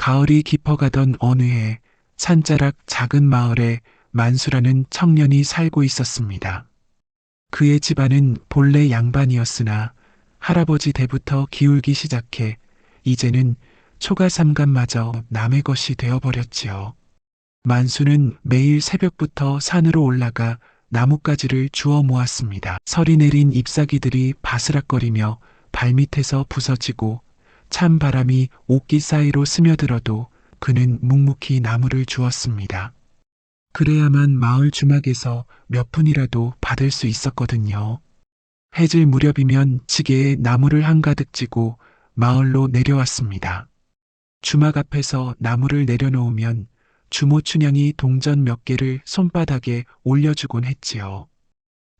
가을이 깊어가던 어느 해 산자락 작은 마을에 만수라는 청년이 살고 있었습니다. 그의 집안은 본래 양반이었으나 할아버지 때부터 기울기 시작해 이제는 초가삼간마저 남의 것이 되어버렸지요. 만수는 매일 새벽부터 산으로 올라가 나뭇가지를 주워 모았습니다. 설이 내린 잎사귀들이 바스락거리며 발밑에서 부서지고 찬 바람이 옷깃 사이로 스며들어도 그는 묵묵히 나무를 주었습니다. 그래야만 마을 주막에서 몇 푼이라도 받을 수 있었거든요. 해질 무렵이면 지게에 나무를 한가득 지고 마을로 내려왔습니다. 주막 앞에서 나무를 내려놓으면 주모 춘향이 동전 몇 개를 손바닥에 올려주곤 했지요.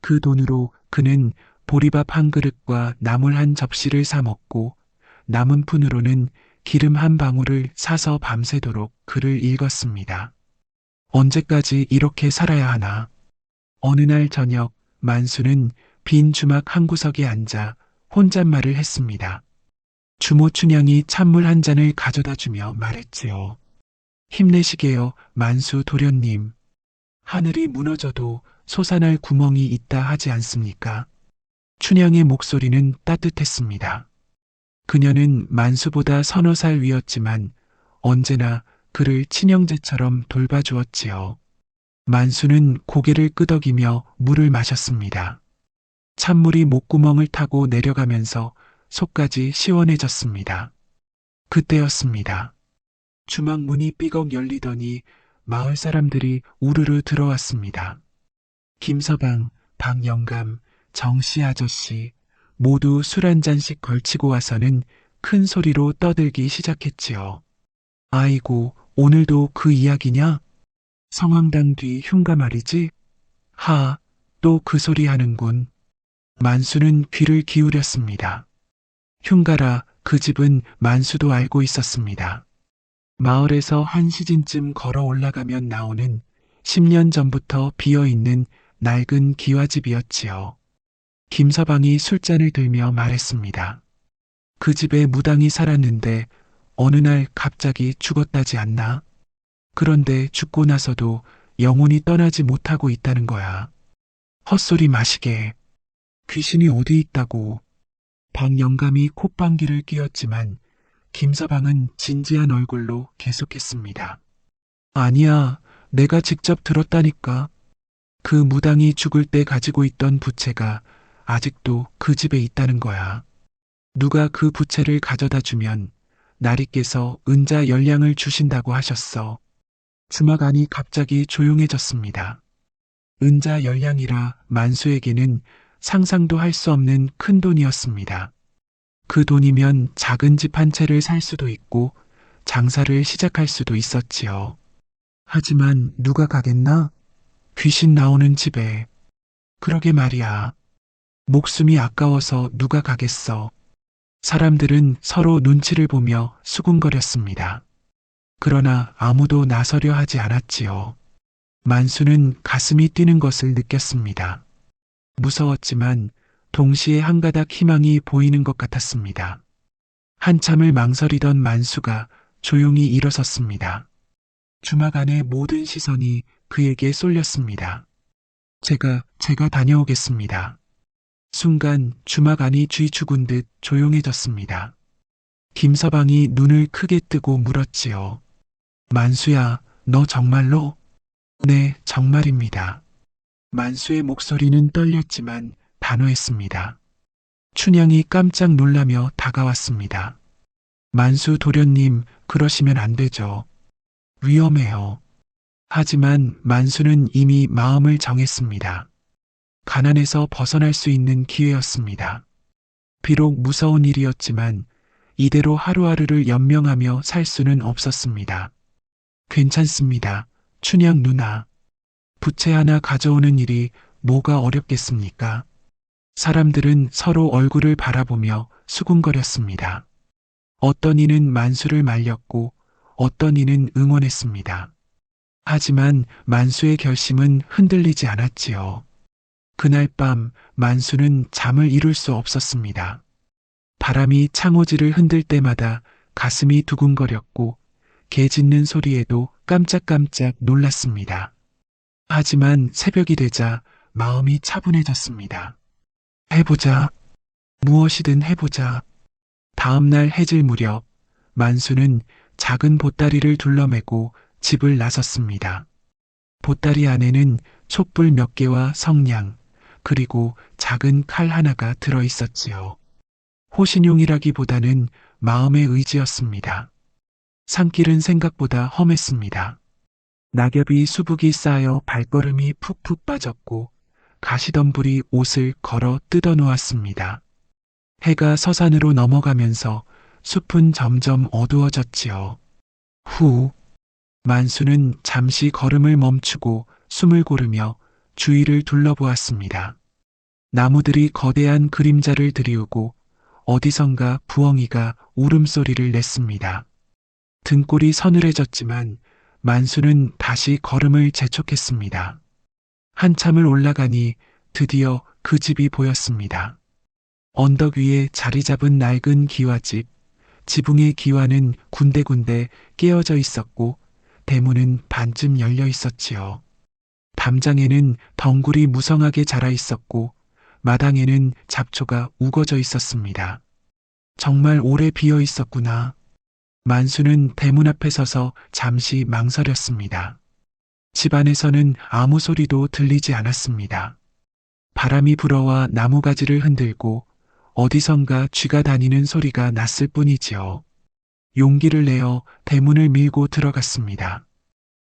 그 돈으로 그는 보리밥 한 그릇과 나물 한 접시를 사 먹고 남은 푼으로는 기름 한 방울을 사서 밤새도록 글을 읽었습니다. 언제까지 이렇게 살아야 하나? 어느 날 저녁 만수는 빈 주막 한 구석에 앉아 혼잣말을 했습니다. 주모 춘향이 찬물 한 잔을 가져다 주며 말했지요. 힘내시게요, 만수 도련님. 하늘이 무너져도 솟아날 구멍이 있다 하지 않습니까? 춘향의 목소리는 따뜻했습니다. 그녀는 만수보다 서너 살 위였지만 언제나 그를 친형제처럼 돌봐주었지요. 만수는 고개를 끄덕이며 물을 마셨습니다. 찬물이 목구멍을 타고 내려가면서 속까지 시원해졌습니다. 그때였습니다. 주막 문이 삐걱 열리더니 마을 사람들이 우르르 들어왔습니다. 김서방, 박영감, 정씨 아저씨 모두 술 한 잔씩 걸치고 와서는 큰 소리로 떠들기 시작했지요. 아이고, 오늘도 그 이야기냐? 성황당 뒤 흉가 말이지? 하, 또 그 소리 하는군. 만수는 귀를 기울였습니다. 흉가라, 그 집은 만수도 알고 있었습니다. 마을에서 한 시즌쯤 걸어 올라가면 나오는 10년 전부터 비어있는 낡은 기와집이었지요. 김서방이 술잔을 들며 말했습니다. 그 집에 무당이 살았는데 어느 날 갑자기 죽었다지 않나? 그런데 죽고 나서도 영혼이 떠나지 못하고 있다는 거야. 헛소리 마시게. 귀신이 어디 있다고. 박영감이 콧방귀를 뀌었지만 김서방은 진지한 얼굴로 계속했습니다. 아니야, 내가 직접 들었다니까. 그 무당이 죽을 때 가지고 있던 부채가 아직도 그 집에 있다는 거야. 누가 그 부채를 가져다 주면 나리께서 은자 10량을 주신다고 하셨어. 주막 안이 갑자기 조용해졌습니다. 은자 10량이라 만수에게는 상상도 할 수 없는 큰 돈이었습니다. 그 돈이면 작은 집 한 채를 살 수도 있고 장사를 시작할 수도 있었지요. 하지만 누가 가겠나? 귀신 나오는 집에. 그러게 말이야. 목숨이 아까워서 누가 가겠어. 사람들은 서로 눈치를 보며 수군거렸습니다. 그러나 아무도 나서려 하지 않았지요. 만수는 가슴이 뛰는 것을 느꼈습니다. 무서웠지만 동시에 한 가닥 희망이 보이는 것 같았습니다. 한참을 망설이던 만수가 조용히 일어섰습니다. 주막 안의 모든 시선이 그에게 쏠렸습니다. 제가 다녀오겠습니다. 순간 주막 안이 쥐 죽은 듯 조용해졌습니다. 김서방이 눈을 크게 뜨고 물었지요. 만수야, 너 정말로? 네, 정말입니다. 만수의 목소리는 떨렸지만 단호했습니다. 춘향이 깜짝 놀라며 다가왔습니다. 만수 도련님, 그러시면 안 되죠. 위험해요. 하지만 만수는 이미 마음을 정했습니다. 가난에서 벗어날 수 있는 기회였습니다. 비록 무서운 일이었지만 이대로 하루하루를 연명하며 살 수는 없었습니다. 괜찮습니다. 춘향 누나. 부채 하나 가져오는 일이 뭐가 어렵겠습니까? 사람들은 서로 얼굴을 바라보며 수군거렸습니다. 어떤 이는 만수를 말렸고 어떤 이는 응원했습니다. 하지만 만수의 결심은 흔들리지 않았지요. 그날 밤 만수는 잠을 이룰 수 없었습니다. 바람이 창호지를 흔들 때마다 가슴이 두근거렸고 개 짖는 소리에도 깜짝깜짝 놀랐습니다. 하지만 새벽이 되자 마음이 차분해졌습니다. 해보자. 무엇이든 해보자. 다음날 해질 무렵 만수는 작은 보따리를 둘러매고 집을 나섰습니다. 보따리 안에는 촛불 몇 개와 성냥, 그리고 작은 칼 하나가 들어 있었지요. 호신용이라기보다는 마음의 의지였습니다. 산길은 생각보다 험했습니다. 낙엽이 수북이 쌓여 발걸음이 푹푹 빠졌고 가시덤불이 옷을 걸어 뜯어 놓았습니다. 해가 서산으로 넘어가면서 숲은 점점 어두워졌지요. 후, 만수는 잠시 걸음을 멈추고 숨을 고르며 주위를 둘러보았습니다. 나무들이 거대한 그림자를 드리우고 어디선가 부엉이가 울음소리를 냈습니다. 등골이 서늘해졌지만 만수는 다시 걸음을 재촉했습니다. 한참을 올라가니 드디어 그 집이 보였습니다. 언덕 위에 자리 잡은 낡은 기와집, 지붕의 기와는 군데군데 깨어져 있었고 대문은 반쯤 열려 있었지요. 담장에는 덩굴이 무성하게 자라 있었고 마당에는 잡초가 우거져 있었습니다. 정말 오래 비어 있었구나. 만수는 대문 앞에 서서 잠시 망설였습니다. 집 안에서는 아무 소리도 들리지 않았습니다. 바람이 불어와 나무가지를 흔들고 어디선가 쥐가 다니는 소리가 났을 뿐이지요. 용기를 내어 대문을 밀고 들어갔습니다.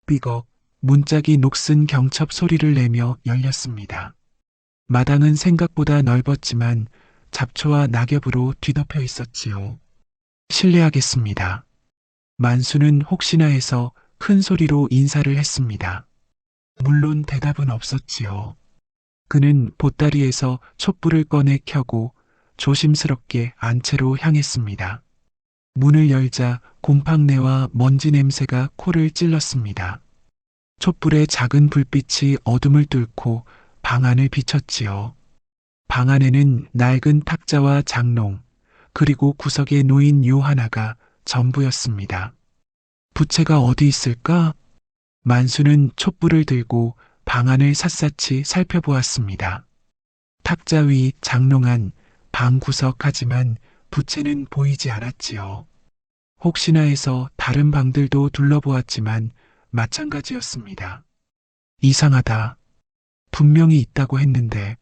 삐걱, 문짝이 녹슨 경첩 소리를 내며 열렸습니다. 마당은 생각보다 넓었지만 잡초와 낙엽으로 뒤덮여 있었지요. 실례하겠습니다. 만수는 혹시나 해서 큰 소리로 인사를 했습니다. 물론 대답은 없었지요. 그는 보따리에서 촛불을 꺼내 켜고 조심스럽게 안채로 향했습니다. 문을 열자 곰팡내와 먼지 냄새가 코를 찔렀습니다. 촛불의 작은 불빛이 어둠을 뚫고 방 안을 비췄지요. 방 안에는 낡은 탁자와 장롱, 그리고 구석에 놓인 요 하나가 전부였습니다. 부채가 어디 있을까? 만수는 촛불을 들고 방 안을 샅샅이 살펴보았습니다. 탁자 위, 장롱 안, 방 구석하지만 부채는 보이지 않았지요. 혹시나 해서 다른 방들도 둘러보았지만 마찬가지였습니다. 이상하다. 분명히 있다고 했는데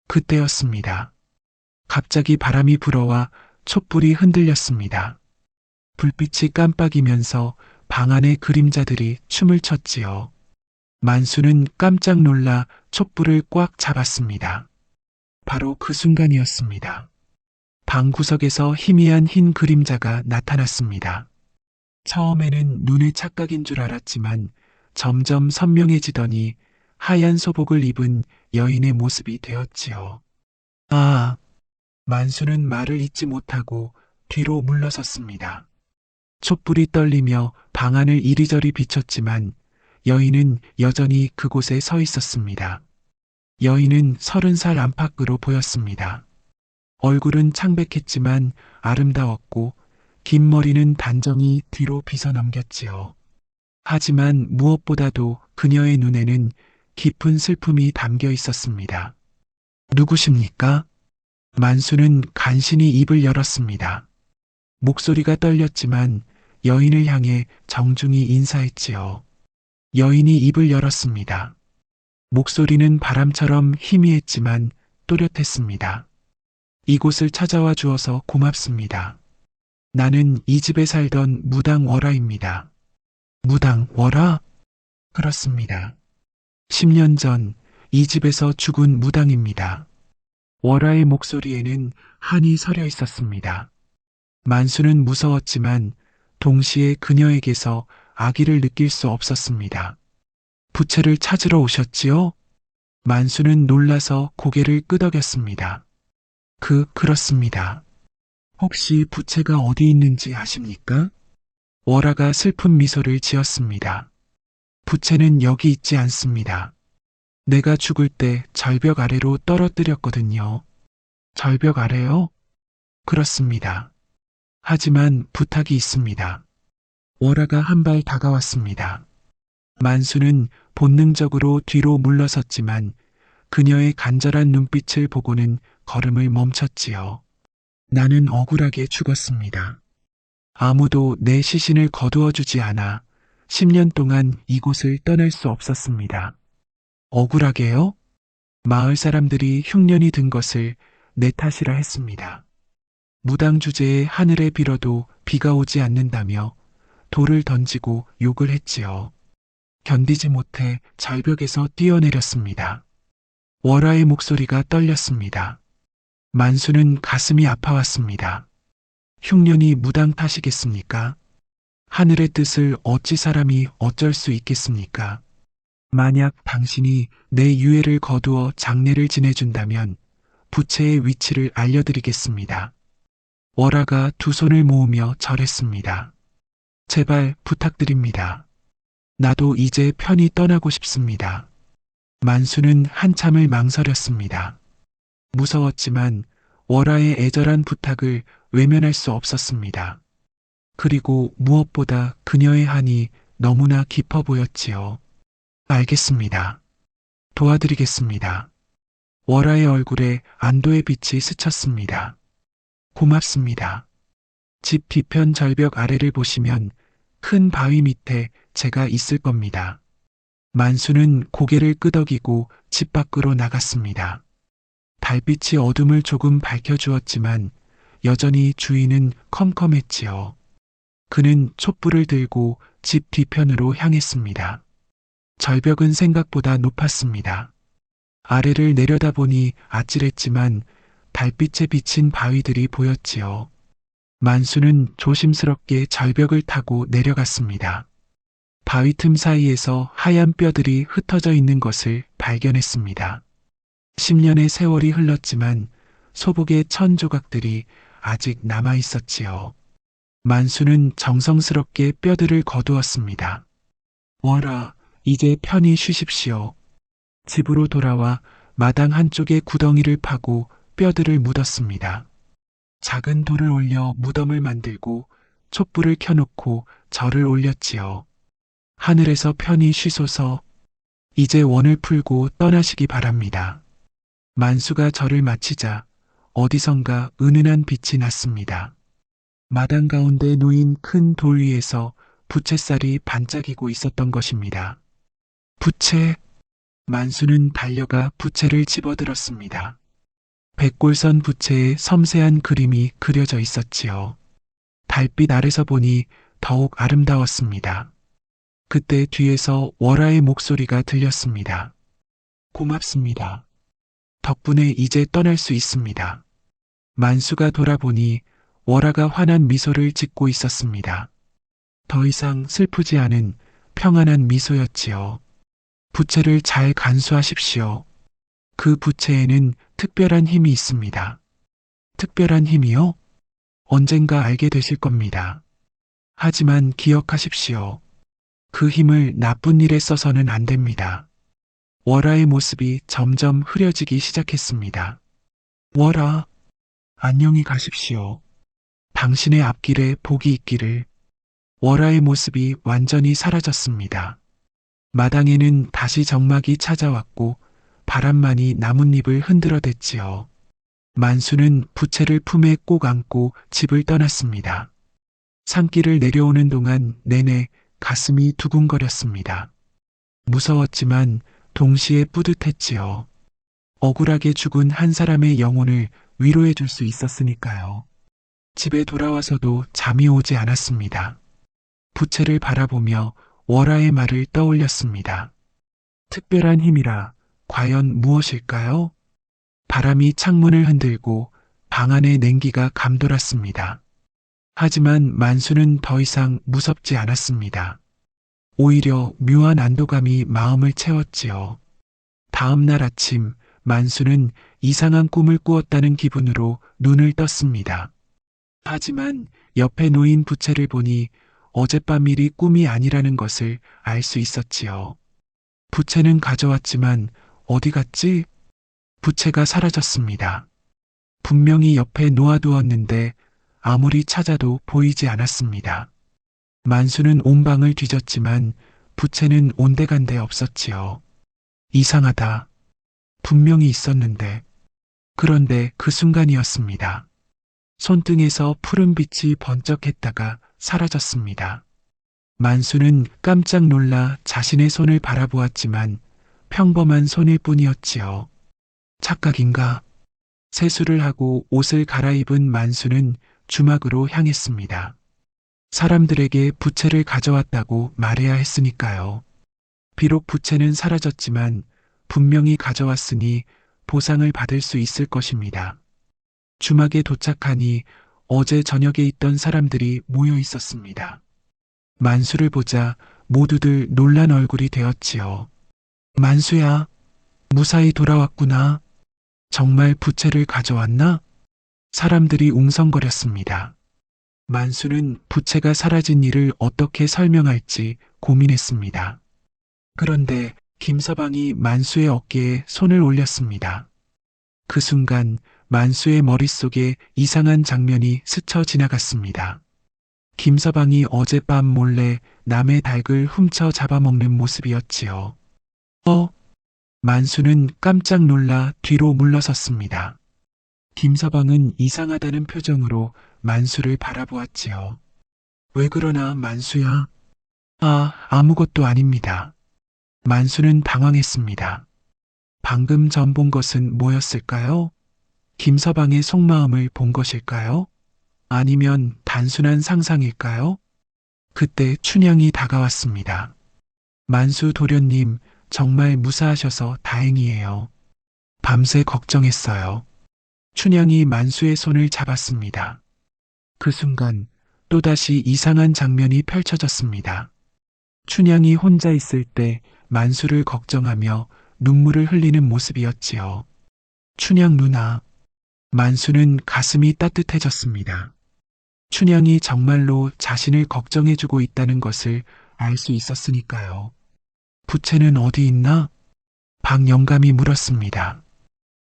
그때였습니다. 갑자기 바람이 불어와 촛불이 흔들렸습니다. 불빛이 깜빡이면서 방 안의 그림자들이 춤을 췄지요. 만수는 깜짝 놀라 촛불을 꽉 잡았습니다. 바로 그 순간이었습니다. 방 구석에서 희미한 흰 그림자가 나타났습니다. 처음에는 눈의 착각인 줄 알았지만 점점 선명해지더니 하얀 소복을 입은 여인의 모습이 되었지요. 아, 만수는 말을 잇지 못하고 뒤로 물러섰습니다. 촛불이 떨리며 방 안을 이리저리 비췄지만 여인은 여전히 그곳에 서 있었습니다. 여인은 30살 안팎으로 보였습니다. 얼굴은 창백했지만 아름다웠고 긴 머리는 단정히 뒤로 빗어넘겼지요. 하지만 무엇보다도 그녀의 눈에는 깊은 슬픔이 담겨 있었습니다. 누구십니까? 만수는 간신히 입을 열었습니다. 목소리가 떨렸지만 여인을 향해 정중히 인사했지요. 여인이 입을 열었습니다. 목소리는 바람처럼 희미했지만 또렷했습니다. 이곳을 찾아와 주어서 고맙습니다. 나는 이 집에 살던 무당 월아입니다. 무당 월아? 그렇습니다. 10년 전 이 집에서 죽은 무당입니다. 월아의 목소리에는 한이 서려 있었습니다. 만수는 무서웠지만 동시에 그녀에게서 악의를 느낄 수 없었습니다. 부채를 찾으러 오셨지요? 만수는 놀라서 고개를 끄덕였습니다. 그렇습니다. 혹시 부채가 어디 있는지 아십니까? 월아가 슬픈 미소를 지었습니다. 부채는 여기 있지 않습니다. 내가 죽을 때 절벽 아래로 떨어뜨렸거든요. 절벽 아래요? 그렇습니다. 하지만 부탁이 있습니다. 월화가 한 발 다가왔습니다. 만수는 본능적으로 뒤로 물러섰지만 그녀의 간절한 눈빛을 보고는 걸음을 멈췄지요. 나는 억울하게 죽었습니다. 아무도 내 시신을 거두어 주지 않아 10년 동안 이곳을 떠날 수 없었습니다. 억울하게요? 마을 사람들이 흉년이 든 것을 내 탓이라 했습니다. 무당 주제에 하늘에 빌어도 비가 오지 않는다며 돌을 던지고 욕을 했지요. 견디지 못해 절벽에서 뛰어내렸습니다. 월화의 목소리가 떨렸습니다. 만수는 가슴이 아파왔습니다. 흉년이 무당 탓이겠습니까? 하늘의 뜻을 어찌 사람이 어쩔 수 있겠습니까? 만약 당신이 내 유해를 거두어 장례를 지내준다면 부채의 위치를 알려드리겠습니다. 월화가 두 손을 모으며 절했습니다. 제발 부탁드립니다. 나도 이제 편히 떠나고 싶습니다. 만수는 한참을 망설였습니다. 무서웠지만 월화의 애절한 부탁을 외면할 수 없었습니다. 그리고 무엇보다 그녀의 한이 너무나 깊어 보였지요. 알겠습니다. 도와드리겠습니다. 월화의 얼굴에 안도의 빛이 스쳤습니다. 고맙습니다. 집 뒤편 절벽 아래를 보시면 큰 바위 밑에 제가 있을 겁니다. 만수는 고개를 끄덕이고 집 밖으로 나갔습니다. 달빛이 어둠을 조금 밝혀주었지만 여전히 주위는 컴컴했지요. 그는 촛불을 들고 집 뒤편으로 향했습니다. 절벽은 생각보다 높았습니다. 아래를 내려다보니 아찔했지만 달빛에 비친 바위들이 보였지요. 만수는 조심스럽게 절벽을 타고 내려갔습니다. 바위 틈 사이에서 하얀 뼈들이 흩어져 있는 것을 발견했습니다. 10년의 세월이 흘렀지만 소복의 천 조각들이 아직 남아 있었지요. 만수는 정성스럽게 뼈들을 거두었습니다. 월아, 이제 편히 쉬십시오. 집으로 돌아와 마당 한쪽에 구덩이를 파고 뼈들을 묻었습니다. 작은 돌을 올려 무덤을 만들고 촛불을 켜놓고 절을 올렸지요. 하늘에서 편히 쉬소서. 이제 원을 풀고 떠나시기 바랍니다. 만수가 절을 마치자 어디선가 은은한 빛이 났습니다. 마당 가운데 놓인 큰 돌 위에서 부채살이 반짝이고 있었던 것입니다. 부채! 만수는 달려가 부채를 집어들었습니다. 백골선 부채에 섬세한 그림이 그려져 있었지요. 달빛 아래서 보니 더욱 아름다웠습니다. 그때 뒤에서 월화의 목소리가 들렸습니다. 고맙습니다. 덕분에 이제 떠날 수 있습니다. 만수가 돌아보니 월화가 환한 미소를 짓고 있었습니다. 더 이상 슬프지 않은 평안한 미소였지요. 부채를 잘 간수하십시오. 그 부채에는 특별한 힘이 있습니다. 특별한 힘이요? 언젠가 알게 되실 겁니다. 하지만 기억하십시오. 그 힘을 나쁜 일에 써서는 안 됩니다. 월화의 모습이 점점 흐려지기 시작했습니다. 월화, 안녕히 가십시오. 당신의 앞길에 복이 있기를. 월화의 모습이 완전히 사라졌습니다. 마당에는 다시 정막이 찾아왔고 바람만이 나뭇잎을 흔들어댔지요. 만수는 부채를 품에 꼭 안고 집을 떠났습니다. 산길을 내려오는 동안 내내 가슴이 두근거렸습니다. 무서웠지만 동시에 뿌듯했지요. 억울하게 죽은 한 사람의 영혼을 위로해 줄 수 있었으니까요. 집에 돌아와서도 잠이 오지 않았습니다. 부채를 바라보며 월화의 말을 떠올렸습니다. 특별한 힘이라 과연 무엇일까요? 바람이 창문을 흔들고 방 안의 냉기가 감돌았습니다. 하지만 만수는 더 이상 무섭지 않았습니다. 오히려 묘한 안도감이 마음을 채웠지요. 다음 날 아침 만수는 이상한 꿈을 꾸었다는 기분으로 눈을 떴습니다. 하지만 옆에 놓인 부채를 보니 어젯밤 일이 꿈이 아니라는 것을 알 수 있었지요. 부채는 가져왔지만 어디 갔지? 부채가 사라졌습니다. 분명히 옆에 놓아두었는데 아무리 찾아도 보이지 않았습니다. 만수는 온 방을 뒤졌지만 부채는 온데간데 없었지요. 이상하다. 분명히 있었는데. 그런데 그 순간이었습니다. 손등에서 푸른 빛이 번쩍했다가 사라졌습니다. 만수는 깜짝 놀라 자신의 손을 바라보았지만 평범한 손일 뿐이었지요. 착각인가? 세수를 하고 옷을 갈아입은 만수는 주막으로 향했습니다. 사람들에게 부채를 가져왔다고 말해야 했으니까요. 비록 부채는 사라졌지만 분명히 가져왔으니 보상을 받을 수 있을 것입니다. 주막에 도착하니 어제 저녁에 있던 사람들이 모여 있었습니다. 만수를 보자 모두들 놀란 얼굴이 되었지요. 만수야, 무사히 돌아왔구나. 정말 부채를 가져왔나? 사람들이 웅성거렸습니다. 만수는 부채가 사라진 일을 어떻게 설명할지 고민했습니다. 그런데 김서방이 만수의 어깨에 손을 올렸습니다. 그 순간 만수의 머릿속에 이상한 장면이 스쳐 지나갔습니다. 김서방이 어젯밤 몰래 남의 닭을 훔쳐 잡아먹는 모습이었지요. 만수는 깜짝 놀라 뒤로 물러섰습니다. 김서방은 이상하다는 표정으로 만수를 바라보았지요. 왜 그러나 만수야? 아무것도 아닙니다. 만수는 당황했습니다. 방금 전 본 것은 뭐였을까요? 김서방의 속마음을 본 것일까요? 아니면 단순한 상상일까요? 그때 춘향이 다가왔습니다. 만수 도련님, 정말 무사하셔서 다행이에요. 밤새 걱정했어요. 춘향이 만수의 손을 잡았습니다. 그 순간 또다시 이상한 장면이 펼쳐졌습니다. 춘향이 혼자 있을 때 만수를 걱정하며 눈물을 흘리는 모습이었지요. 춘향 누나. 만수는 가슴이 따뜻해졌습니다. 춘향이 정말로 자신을 걱정해주고 있다는 것을 알 수 있었으니까요. 부채는 어디 있나? 박영감이 물었습니다.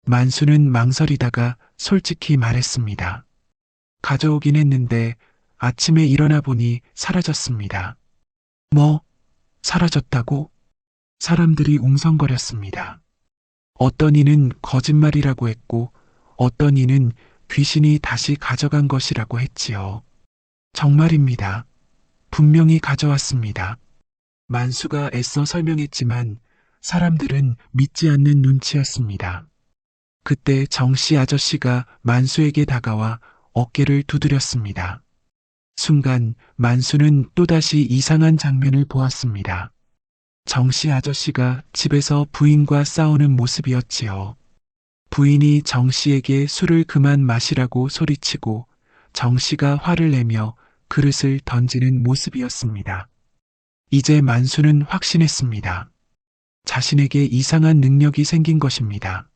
만수는 망설이다가 솔직히 말했습니다. 가져오긴 했는데 아침에 일어나 보니 사라졌습니다. 뭐? 사라졌다고? 사람들이 웅성거렸습니다. 어떤 이는 거짓말이라고 했고 어떤 이는 귀신이 다시 가져간 것이라고 했지요. 정말입니다. 분명히 가져왔습니다. 만수가 애써 설명했지만 사람들은 믿지 않는 눈치였습니다. 그때 정씨 아저씨가 만수에게 다가와 어깨를 두드렸습니다. 순간 만수는 또다시 이상한 장면을 보았습니다. 정씨 아저씨가 집에서 부인과 싸우는 모습이었지요. 부인이 정씨에게 술을 그만 마시라고 소리치고 정씨가 화를 내며 그릇을 던지는 모습이었습니다. 이제 만수는 확신했습니다. 자신에게 이상한 능력이 생긴 것입니다.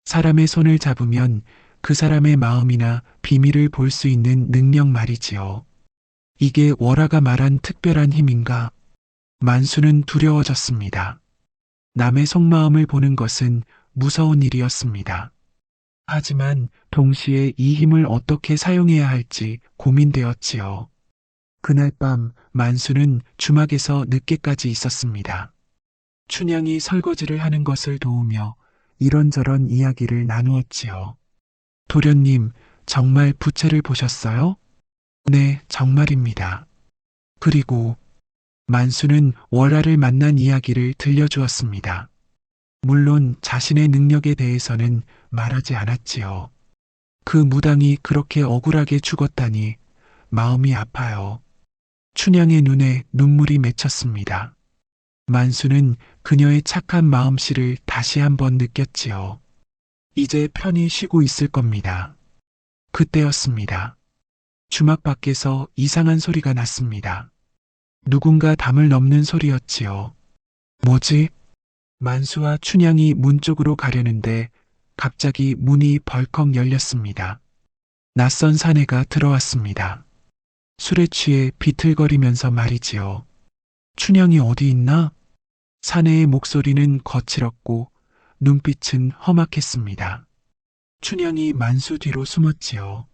사람의 손을 잡으면 그 사람의 마음이나 비밀을 볼 수 있는 능력 말이지요. 이게 월화가 말한 특별한 힘인가? 만수는 두려워졌습니다. 남의 속마음을 보는 것은 무서운 일이었습니다. 하지만 동시에 이 힘을 어떻게 사용해야 할지 고민되었지요. 그날 밤 만수는 주막에서 늦게까지 있었습니다. 춘향이 설거지를 하는 것을 도우며 이런저런 이야기를 나누었지요. 도련님, 정말 부채를 보셨어요? 네, 정말입니다. 그리고 만수는 월화를 만난 이야기를 들려주었습니다. 물론 자신의 능력에 대해서는 말하지 않았지요. 그 무당이 그렇게 억울하게 죽었다니 마음이 아파요. 춘향의 눈에 눈물이 맺혔습니다. 만수는 그녀의 착한 마음씨를 다시 한번 느꼈지요. 이제 편히 쉬고 있을 겁니다. 그때였습니다. 주막 밖에서 이상한 소리가 났습니다. 누군가 담을 넘는 소리였지요. 뭐지? 만수와 춘향이 문 쪽으로 가려는데 갑자기 문이 벌컥 열렸습니다. 낯선 사내가 들어왔습니다. 술에 취해 비틀거리면서 말이지요. 춘향이 어디 있나? 사내의 목소리는 거칠었고 눈빛은 험악했습니다. 춘향이 만수 뒤로 숨었지요.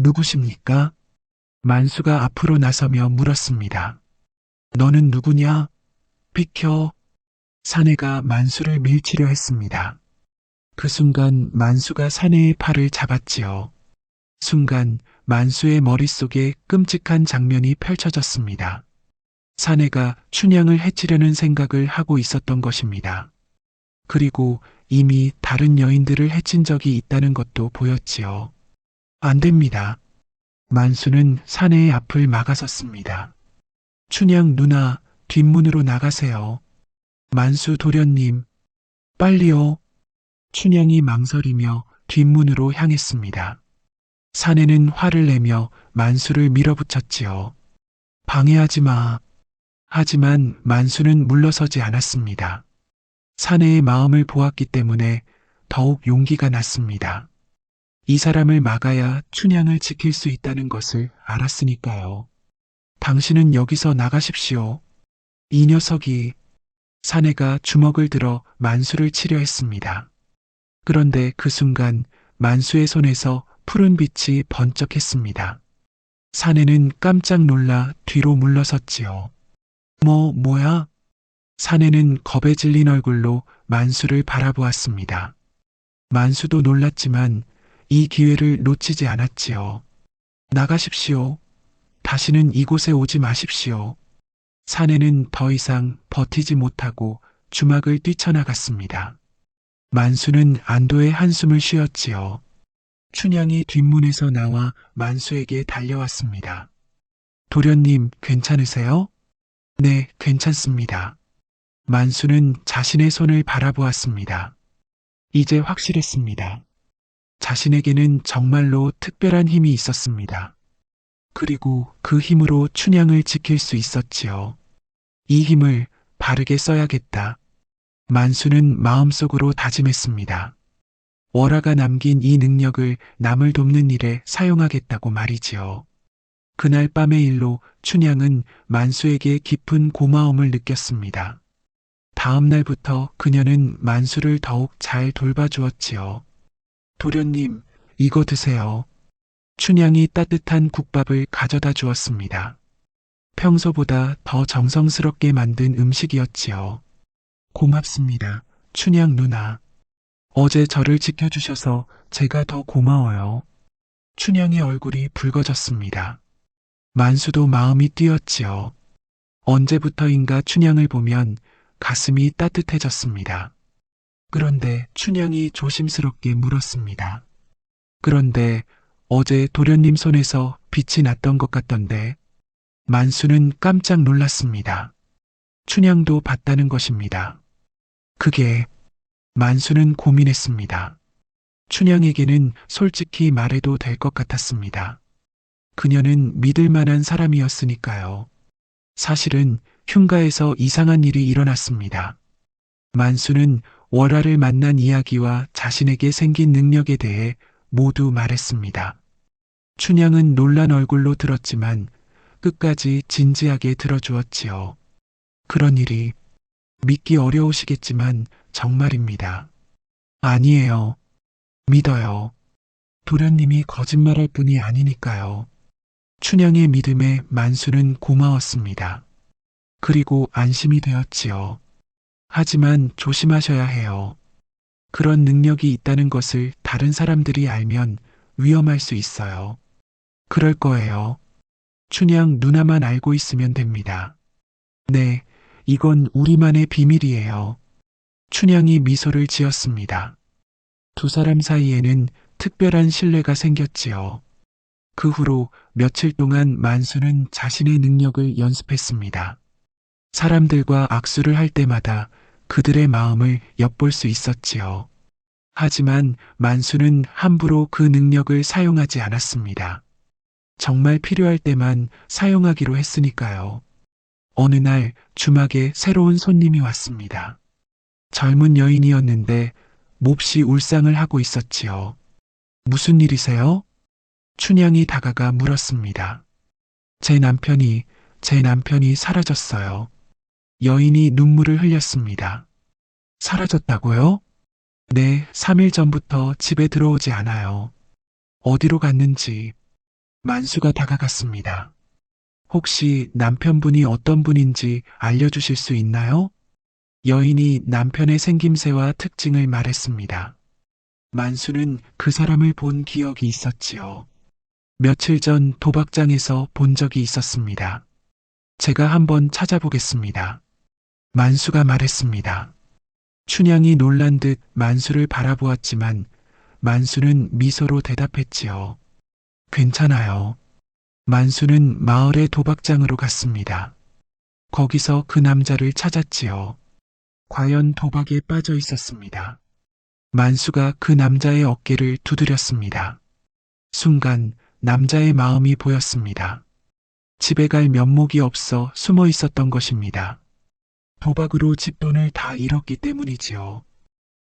누구십니까? 만수가 앞으로 나서며 물었습니다. 너는 누구냐? 비켜. 사내가 만수를 밀치려 했습니다. 그 순간 만수가 사내의 팔을 잡았지요. 순간 만수의 머릿속에 끔찍한 장면이 펼쳐졌습니다. 사내가 춘향을 해치려는 생각을 하고 있었던 것입니다. 그리고 이미 다른 여인들을 해친 적이 있다는 것도 보였지요. 안 됩니다. 만수는 사내의 앞을 막아섰습니다. 춘향 누나, 뒷문으로 나가세요. 만수 도련님, 빨리요. 춘향이 망설이며 뒷문으로 향했습니다. 사내는 화를 내며 만수를 밀어붙였지요. 방해하지 마. 하지만 만수는 물러서지 않았습니다. 사내의 마음을 보았기 때문에 더욱 용기가 났습니다. 이 사람을 막아야 춘향을 지킬 수 있다는 것을 알았으니까요. 당신은 여기서 나가십시오. 이 녀석이. 사내가 주먹을 들어 만수를 치려 했습니다. 그런데 그 순간 만수의 손에서 푸른 빛이 번쩍했습니다. 사내는 깜짝 놀라 뒤로 물러섰지요. 뭐야? 사내는 겁에 질린 얼굴로 만수를 바라보았습니다. 만수도 놀랐지만 이 기회를 놓치지 않았지요. 나가십시오. 다시는 이곳에 오지 마십시오. 사내는 더 이상 버티지 못하고 주막을 뛰쳐나갔습니다. 만수는 안도의 한숨을 쉬었지요. 춘향이 뒷문에서 나와 만수에게 달려왔습니다. 도련님, 괜찮으세요? 네, 괜찮습니다. 만수는 자신의 손을 바라보았습니다. 이제 확실했습니다. 자신에게는 정말로 특별한 힘이 있었습니다. 그리고 그 힘으로 춘향을 지킬 수 있었지요. 이 힘을 바르게 써야겠다. 만수는 마음속으로 다짐했습니다. 월화가 남긴 이 능력을 남을 돕는 일에 사용하겠다고 말이지요. 그날 밤의 일로 춘향은 만수에게 깊은 고마움을 느꼈습니다. 다음 날부터 그녀는 만수를 더욱 잘 돌봐주었지요. 도련님, 이거 드세요. 춘향이 따뜻한 국밥을 가져다 주었습니다. 평소보다 더 정성스럽게 만든 음식이었지요. 고맙습니다, 춘향 누나. 어제 저를 지켜주셔서 제가 더 고마워요. 춘향의 얼굴이 붉어졌습니다. 만수도 마음이 뛰었지요. 언제부터인가 춘향을 보면 가슴이 따뜻해졌습니다. 그런데 춘향이 조심스럽게 물었습니다. 그런데 어제 도련님 손에서 빛이 났던 것 같던데. 만수는 깜짝 놀랐습니다. 춘향도 봤다는 것입니다. 그게. 만수는 고민했습니다. 춘향에게는 솔직히 말해도 될 것 같았습니다. 그녀는 믿을 만한 사람이었으니까요. 사실은 흉가에서 이상한 일이 일어났습니다. 만수는 월화를 만난 이야기와 자신에게 생긴 능력에 대해 모두 말했습니다. 춘향은 놀란 얼굴로 들었지만 끝까지 진지하게 들어주었지요. 그런 일이 믿기 어려우시겠지만 정말입니다. 아니에요. 믿어요. 도련님이 거짓말할 뿐이 아니니까요. 춘향의 믿음에 만수는 고마웠습니다. 그리고 안심이 되었지요. 하지만 조심하셔야 해요. 그런 능력이 있다는 것을 다른 사람들이 알면 위험할 수 있어요. 그럴 거예요. 춘향 누나만 알고 있으면 됩니다. 네, 이건 우리만의 비밀이에요. 춘향이 미소를 지었습니다. 두 사람 사이에는 특별한 신뢰가 생겼지요. 그 후로 며칠 동안 만수는 자신의 능력을 연습했습니다. 사람들과 악수를 할 때마다 그들의 마음을 엿볼 수 있었지요. 하지만 만수는 함부로 그 능력을 사용하지 않았습니다. 정말 필요할 때만 사용하기로 했으니까요. 어느 날 주막에 새로운 손님이 왔습니다. 젊은 여인이었는데 몹시 울상을 하고 있었지요. 무슨 일이세요? 춘향이 다가가 물었습니다. 제 남편이 사라졌어요. 여인이 눈물을 흘렸습니다. 사라졌다고요? 네, 3일 전부터 집에 들어오지 않아요. 어디로 갔는지. 만수가 다가갔습니다. 혹시 남편분이 어떤 분인지 알려주실 수 있나요? 여인이 남편의 생김새와 특징을 말했습니다. 만수는 그 사람을 본 기억이 있었지요. 며칠 전 도박장에서 본 적이 있었습니다. 제가 한번 찾아보겠습니다. 만수가 말했습니다. 춘향이 놀란 듯 만수를 바라보았지만 만수는 미소로 대답했지요. 괜찮아요. 만수는 마을의 도박장으로 갔습니다. 거기서 그 남자를 찾았지요. 과연 도박에 빠져 있었습니다. 만수가 그 남자의 어깨를 두드렸습니다. 순간 남자의 마음이 보였습니다. 집에 갈 면목이 없어 숨어 있었던 것입니다. 도박으로 집돈을 다 잃었기 때문이지요.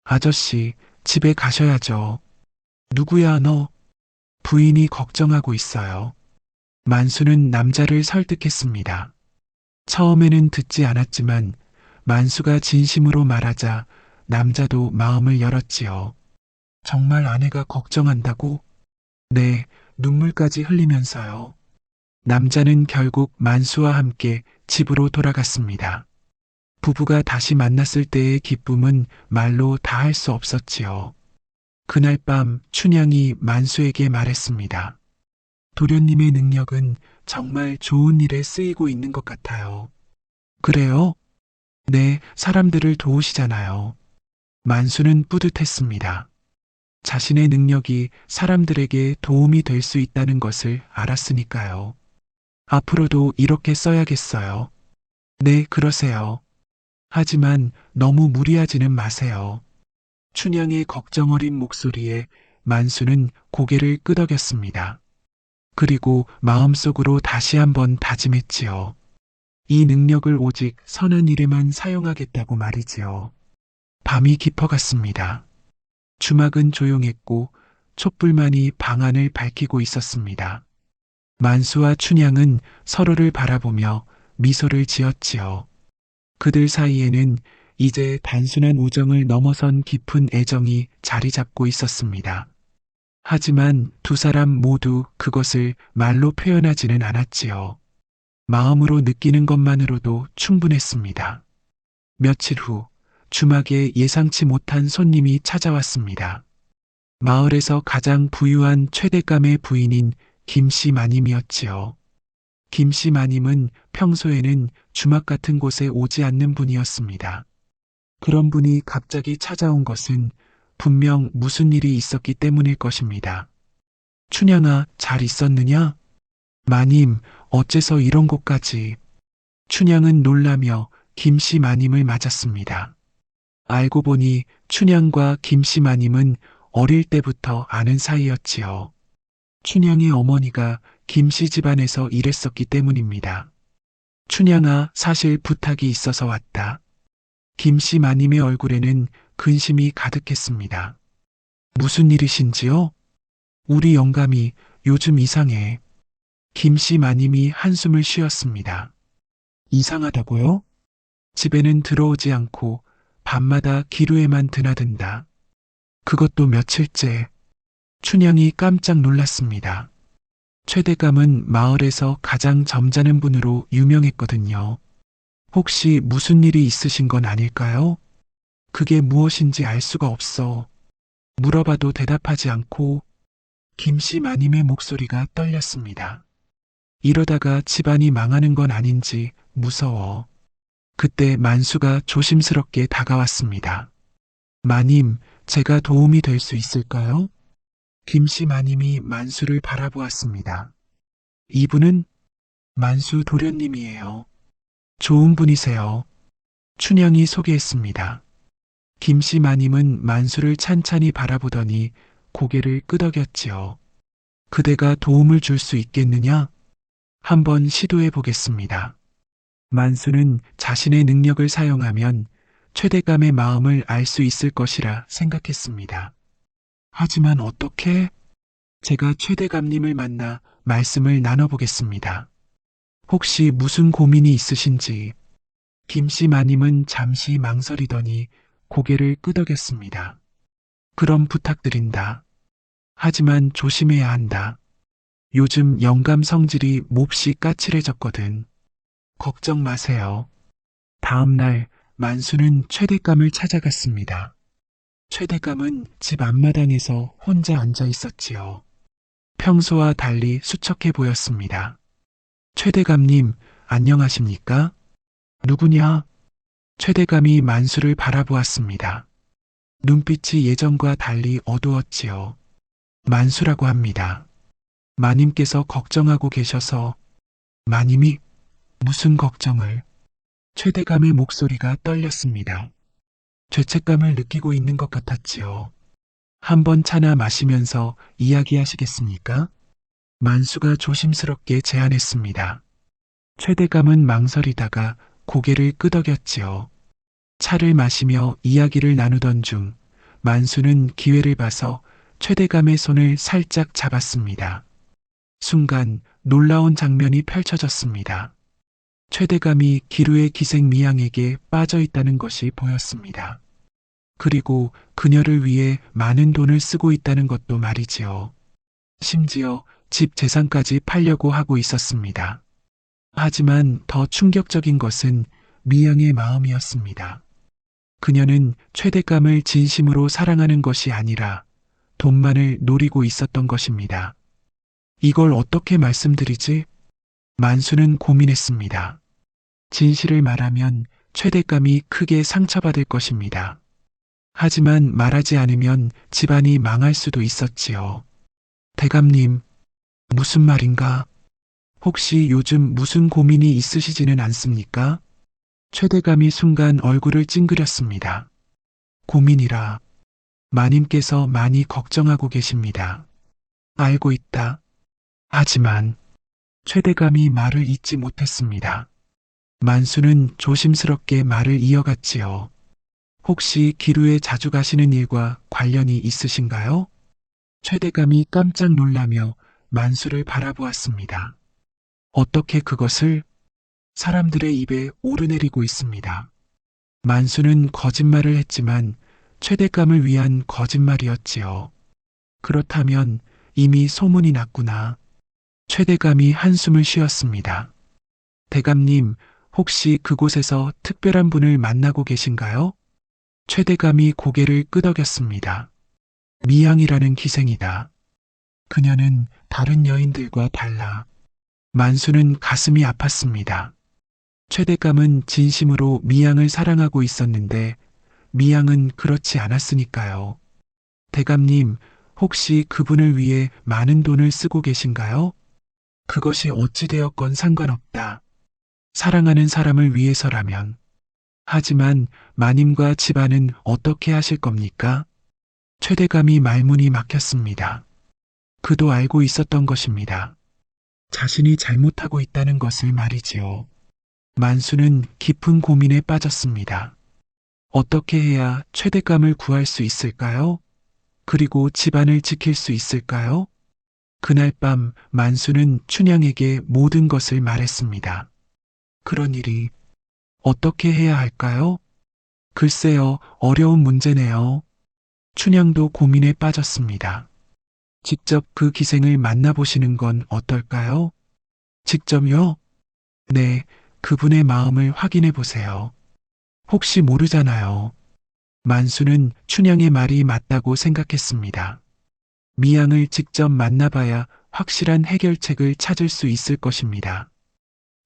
아저씨, 집에 가셔야죠. 누구야 너? 부인이 걱정하고 있어요. 만수는 남자를 설득했습니다. 처음에는 듣지 않았지만 만수가 진심으로 말하자 남자도 마음을 열었지요. 정말 아내가 걱정한다고? 네, 눈물까지 흘리면서요. 남자는 결국 만수와 함께 집으로 돌아갔습니다. 부부가 다시 만났을 때의 기쁨은 말로 다 할 수 없었지요. 그날 밤 춘향이 만수에게 말했습니다. 도련님의 능력은 정말 좋은 일에 쓰이고 있는 것 같아요. 그래요? 네, 사람들을 도우시잖아요. 만수는 뿌듯했습니다. 자신의 능력이 사람들에게 도움이 될 수 있다는 것을 알았으니까요. 앞으로도 이렇게 써야겠어요. 네, 그러세요. 하지만 너무 무리하지는 마세요. 춘향의 걱정 어린 목소리에 만수는 고개를 끄덕였습니다. 그리고 마음속으로 다시 한번 다짐했지요. 이 능력을 오직 선한 일에만 사용하겠다고 말이지요. 밤이 깊어갔습니다. 주막은 조용했고 촛불만이 방 안을 밝히고 있었습니다. 만수와 춘향은 서로를 바라보며 미소를 지었지요. 그들 사이에는 이제 단순한 우정을 넘어선 깊은 애정이 자리 잡고 있었습니다. 하지만 두 사람 모두 그것을 말로 표현하지는 않았지요. 마음으로 느끼는 것만으로도 충분했습니다. 며칠 후 주막에 예상치 못한 손님이 찾아왔습니다. 마을에서 가장 부유한 최대감의 부인인 김씨 마님이었지요. 김씨 마님은 평소에는 주막 같은 곳에 오지 않는 분이었습니다. 그런 분이 갑자기 찾아온 것은 분명 무슨 일이 있었기 때문일 것입니다. 춘향아, 잘 있었느냐? 마님, 어째서 이런 곳까지? 춘향은 놀라며 김씨 마님을 맞았습니다. 알고 보니 춘향과 김씨 마님은 어릴 때부터 아는 사이였지요. 춘향의 어머니가 김씨 집안에서 일했었기 때문입니다. 춘향아, 사실 부탁이 있어서 왔다. 김씨 마님의 얼굴에는 근심이 가득했습니다. 무슨 일이신지요? 우리 영감이 요즘 이상해. 김씨 마님이 한숨을 쉬었습니다. 이상하다고요? 집에는 들어오지 않고 밤마다 기루에만 드나든다. 그것도 며칠째. 춘향이 깜짝 놀랐습니다. 최대감은 마을에서 가장 점잖은 분으로 유명했거든요. 혹시 무슨 일이 있으신 건 아닐까요? 그게 무엇인지 알 수가 없어. 물어봐도 대답하지 않고 김씨 마님의 목소리가 떨렸습니다. 이러다가 집안이 망하는 건 아닌지 무서워. 그때 만수가 조심스럽게 다가왔습니다. 마님, 제가 도움이 될 수 있을까요? 김씨 마님이 만수를 바라보았습니다. 이분은 만수 도련님이에요. 좋은 분이세요. 춘향이 소개했습니다. 김씨 마님은 만수를 찬찬히 바라보더니 고개를 끄덕였지요. 그대가 도움을 줄 수 있겠느냐? 한번 시도해 보겠습니다. 만수는 자신의 능력을 사용하면 최대감의 마음을 알 수 있을 것이라 생각했습니다. 하지만 어떻게? 제가 최대감님을 만나 말씀을 나눠보겠습니다. 혹시 무슨 고민이 있으신지. 김씨 마님은 잠시 망설이더니 고개를 끄덕였습니다. 그럼 부탁드린다. 하지만 조심해야 한다. 요즘 영감 성질이 몹시 까칠해졌거든. 걱정 마세요. 다음 날 만수는 최대감을 찾아갔습니다. 최대감은 집 앞마당에서 혼자 앉아 있었지요. 평소와 달리 수척해 보였습니다. 최대감님, 안녕하십니까? 누구냐? 최대감이 만수를 바라보았습니다. 눈빛이 예전과 달리 어두웠지요. 만수라고 합니다. 마님께서 걱정하고 계셔서. 마님이 무슨 걱정을? 최대감의 목소리가 떨렸습니다. 죄책감을 느끼고 있는 것 같았지요. 한번 차나 마시면서 이야기하시겠습니까? 만수가 조심스럽게 제안했습니다. 최대감은 망설이다가 고개를 끄덕였지요. 차를 마시며 이야기를 나누던 중 만수는 기회를 봐서 최대감의 손을 살짝 잡았습니다. 순간 놀라운 장면이 펼쳐졌습니다. 최대감이 기루의 기생 미양에게 빠져 있다는 것이 보였습니다. 그리고 그녀를 위해 많은 돈을 쓰고 있다는 것도 말이지요. 심지어 집 재산까지 팔려고 하고 있었습니다. 하지만 더 충격적인 것은 미양의 마음이었습니다. 그녀는 최대감을 진심으로 사랑하는 것이 아니라 돈만을 노리고 있었던 것입니다. 이걸 어떻게 말씀드리지? 만수는 고민했습니다. 진실을 말하면 최대감이 크게 상처받을 것입니다. 하지만 말하지 않으면 집안이 망할 수도 있었지요. 대감님, 무슨 말인가? 혹시 요즘 무슨 고민이 있으시지는 않습니까? 최대감이 순간 얼굴을 찡그렸습니다. 고민이라. 마님께서 많이 걱정하고 계십니다. 알고 있다. 하지만 최대감이 말을 잇지 못했습니다. 만수는 조심스럽게 말을 이어갔지요. 혹시 기루에 자주 가시는 일과 관련이 있으신가요? 최대감이 깜짝 놀라며 만수를 바라보았습니다. 어떻게 그것을? 사람들의 입에 오르내리고 있습니다. 만수는 거짓말을 했지만 최대감을 위한 거짓말이었지요. 그렇다면 이미 소문이 났구나. 최대감이 한숨을 쉬었습니다. 대감님, 혹시 그곳에서 특별한 분을 만나고 계신가요? 최대감이 고개를 끄덕였습니다. 미양이라는 기생이다. 그녀는 다른 여인들과 달라. 만수는 가슴이 아팠습니다. 최대감은 진심으로 미양을 사랑하고 있었는데 미양은 그렇지 않았으니까요. 대감님, 혹시 그분을 위해 많은 돈을 쓰고 계신가요? 그것이 어찌되었건 상관없다. 사랑하는 사람을 위해서라면. 하지만 마님과 집안은 어떻게 하실 겁니까? 최대감이 말문이 막혔습니다. 그도 알고 있었던 것입니다. 자신이 잘못하고 있다는 것을 말이지요. 만수는 깊은 고민에 빠졌습니다. 어떻게 해야 최대감을 구할 수 있을까요? 그리고 집안을 지킬 수 있을까요? 그날 밤 만수는 춘향에게 모든 것을 말했습니다. 그런 일이 어떻게 해야 할까요? 글쎄요, 어려운 문제네요. 춘향도 고민에 빠졌습니다. 직접 그 기생을 만나보시는 건 어떨까요? 직접요? 네, 그분의 마음을 확인해 보세요. 혹시 모르잖아요. 만수는 춘향의 말이 맞다고 생각했습니다. 미양을 직접 만나봐야 확실한 해결책을 찾을 수 있을 것입니다.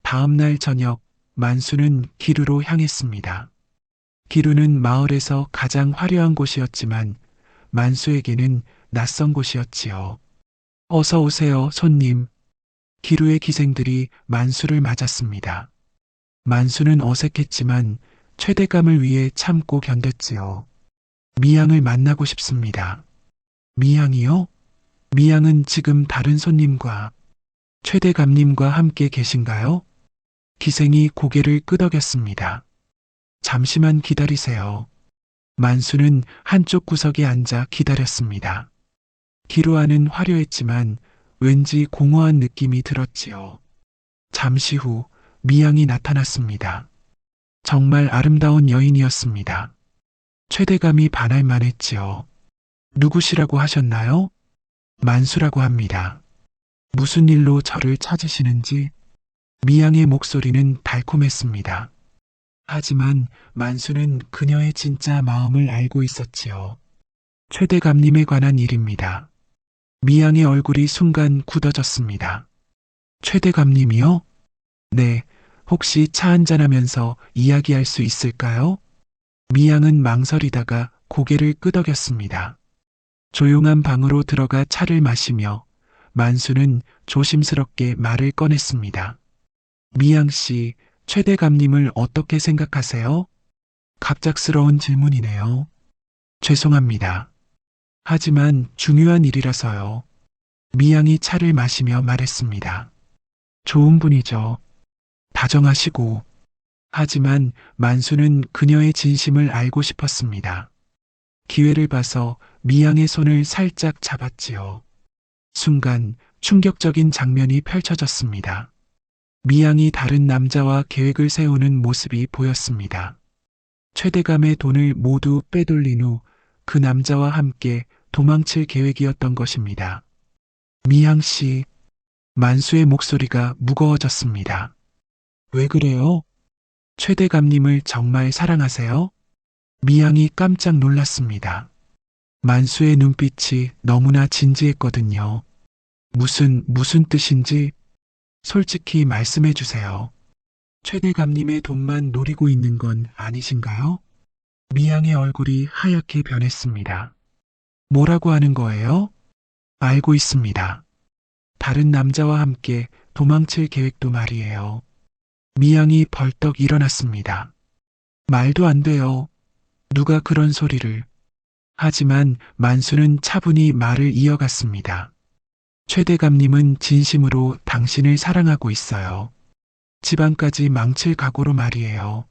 다음 날 저녁, 만수는 기루로 향했습니다. 기루는 마을에서 가장 화려한 곳이었지만 만수에게는 낯선 곳이었지요. 어서 오세요, 손님. 기루의 기생들이 만수를 맞았습니다. 만수는 어색했지만 최대감을 위해 참고 견뎠지요. 미양을 만나고 싶습니다. 미양이요? 미양은 지금 다른 손님과 최대감님과 함께 계신가요? 기생이 고개를 끄덕였습니다. 잠시만 기다리세요. 만수는 한쪽 구석에 앉아 기다렸습니다. 기루안은 화려했지만 왠지 공허한 느낌이 들었지요. 잠시 후 미양이 나타났습니다. 정말 아름다운 여인이었습니다. 최대감이 반할만 했지요. 누구시라고 하셨나요? 만수라고 합니다. 무슨 일로 저를 찾으시는지 미양의 목소리는 달콤했습니다. 하지만 만수는 그녀의 진짜 마음을 알고 있었지요. 최대감님에 관한 일입니다. 미양의 얼굴이 순간 굳어졌습니다. 최대감님이요? 네, 혹시 차 한잔하면서 이야기할 수 있을까요? 미양은 망설이다가 고개를 끄덕였습니다. 조용한 방으로 들어가 차를 마시며 만수는 조심스럽게 말을 꺼냈습니다. 미양 씨, 최대감님을 어떻게 생각하세요? 갑작스러운 질문이네요. 죄송합니다. 하지만 중요한 일이라서요. 미양이 차를 마시며 말했습니다. 좋은 분이죠. 다정하시고. 하지만 만수는 그녀의 진심을 알고 싶었습니다. 기회를 봐서 미양의 손을 살짝 잡았지요. 순간 충격적인 장면이 펼쳐졌습니다. 미양이 다른 남자와 계획을 세우는 모습이 보였습니다. 최대감의 돈을 모두 빼돌린 후 그 남자와 함께 도망칠 계획이었던 것입니다. 미양 씨, 만수의 목소리가 무거워졌습니다. 왜 그래요? 최대감님을 정말 사랑하세요? 미양이 깜짝 놀랐습니다. 만수의 눈빛이 너무나 진지했거든요. 무슨 뜻인지 솔직히 말씀해 주세요. 최대감님의 돈만 노리고 있는 건 아니신가요? 미양의 얼굴이 하얗게 변했습니다. 뭐라고 하는 거예요? 알고 있습니다. 다른 남자와 함께 도망칠 계획도 말이에요. 미양이 벌떡 일어났습니다. 말도 안 돼요. 누가 그런 소리를. 하지만 만수는 차분히 말을 이어갔습니다. 최대감님은 진심으로 당신을 사랑하고 있어요. 집안까지 망칠 각오로 말이에요.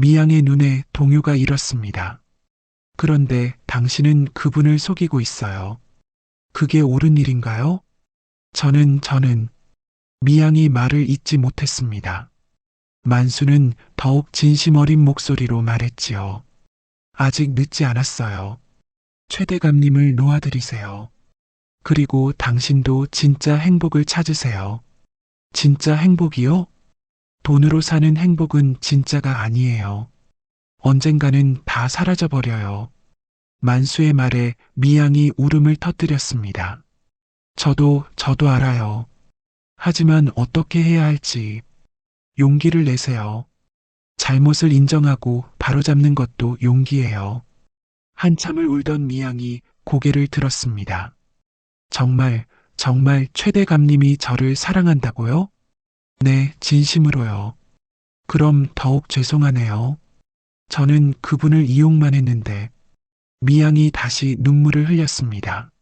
미양의 눈에 동요가 일었습니다. 그런데 당신은 그분을 속이고 있어요. 그게 옳은 일인가요? 저는 미양이 말을 잇지 못했습니다. 만수는 더욱 진심 어린 목소리로 말했지요. 아직 늦지 않았어요. 최대감님을 놓아드리세요. 그리고 당신도 진짜 행복을 찾으세요. 진짜 행복이요? 돈으로 사는 행복은 진짜가 아니에요. 언젠가는 다 사라져버려요. 만수의 말에 미양이 울음을 터뜨렸습니다. 저도 알아요. 하지만 어떻게 해야 할지 용기를 내세요. 잘못을 인정하고 바로잡는 것도 용기예요. 한참을 울던 미양이 고개를 들었습니다. 정말 최대감님이 저를 사랑한다고요? 네, 진심으로요. 그럼 더욱 죄송하네요. 저는 그분을 이용만 했는데. 미양이 다시 눈물을 흘렸습니다.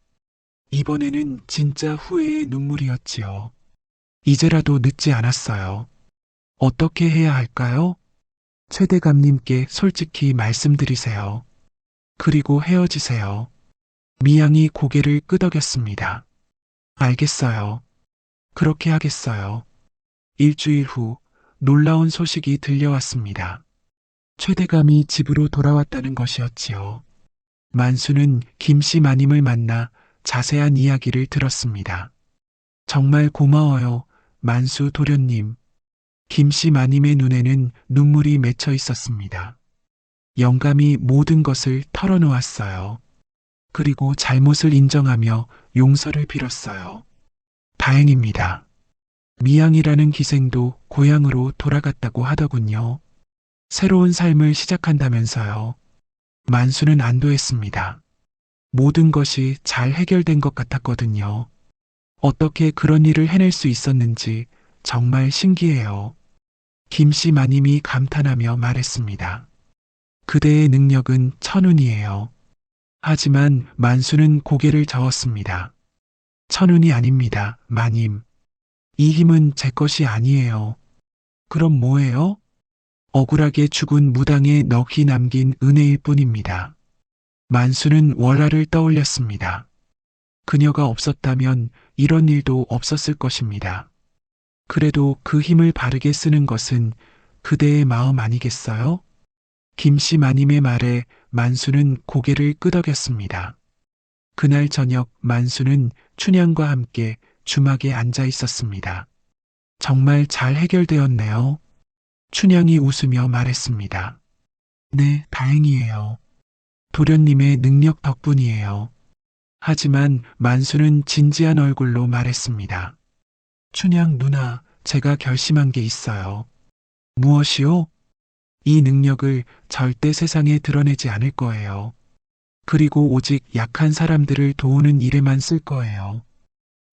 이번에는 진짜 후회의 눈물이었지요. 이제라도 늦지 않았어요. 어떻게 해야 할까요? 최대감님께 솔직히 말씀드리세요. 그리고 헤어지세요. 미양이 고개를 끄덕였습니다. 알겠어요. 그렇게 하겠어요. 일주일 후 놀라운 소식이 들려왔습니다. 최대감이 집으로 돌아왔다는 것이었지요. 만수는 김씨 마님을 만나 자세한 이야기를 들었습니다. 정말 고마워요, 만수 도련님. 김씨 마님의 눈에는 눈물이 맺혀 있었습니다. 영감이 모든 것을 털어놓았어요. 그리고 잘못을 인정하며 용서를 빌었어요. 다행입니다. 미양이라는 기생도 고향으로 돌아갔다고 하더군요. 새로운 삶을 시작한다면서요. 만수는 안도했습니다. 모든 것이 잘 해결된 것 같았거든요. 어떻게 그런 일을 해낼 수 있었는지 정말 신기해요. 김씨 마님이 감탄하며 말했습니다. 그대의 능력은 천운이에요. 하지만 만수는 고개를 저었습니다. 천운이 아닙니다, 마님. 이 힘은 제 것이 아니에요. 그럼 뭐예요? 억울하게 죽은 무당에 넋이 남긴 은혜일 뿐입니다. 만수는 월화를 떠올렸습니다. 그녀가 없었다면 이런 일도 없었을 것입니다. 그래도 그 힘을 바르게 쓰는 것은 그대의 마음 아니겠어요? 김씨 마님의 말에 만수는 고개를 끄덕였습니다. 그날 저녁 만수는 춘향과 함께 주막에 앉아 있었습니다. 정말 잘 해결되었네요. 춘향이 웃으며 말했습니다. 네, 다행이에요. 도련님의 능력 덕분이에요. 하지만 만수는 진지한 얼굴로 말했습니다. 춘향 누나, 제가 결심한 게 있어요. 무엇이요? 이 능력을 절대 세상에 드러내지 않을 거예요. 그리고 오직 약한 사람들을 도우는 일에만 쓸 거예요.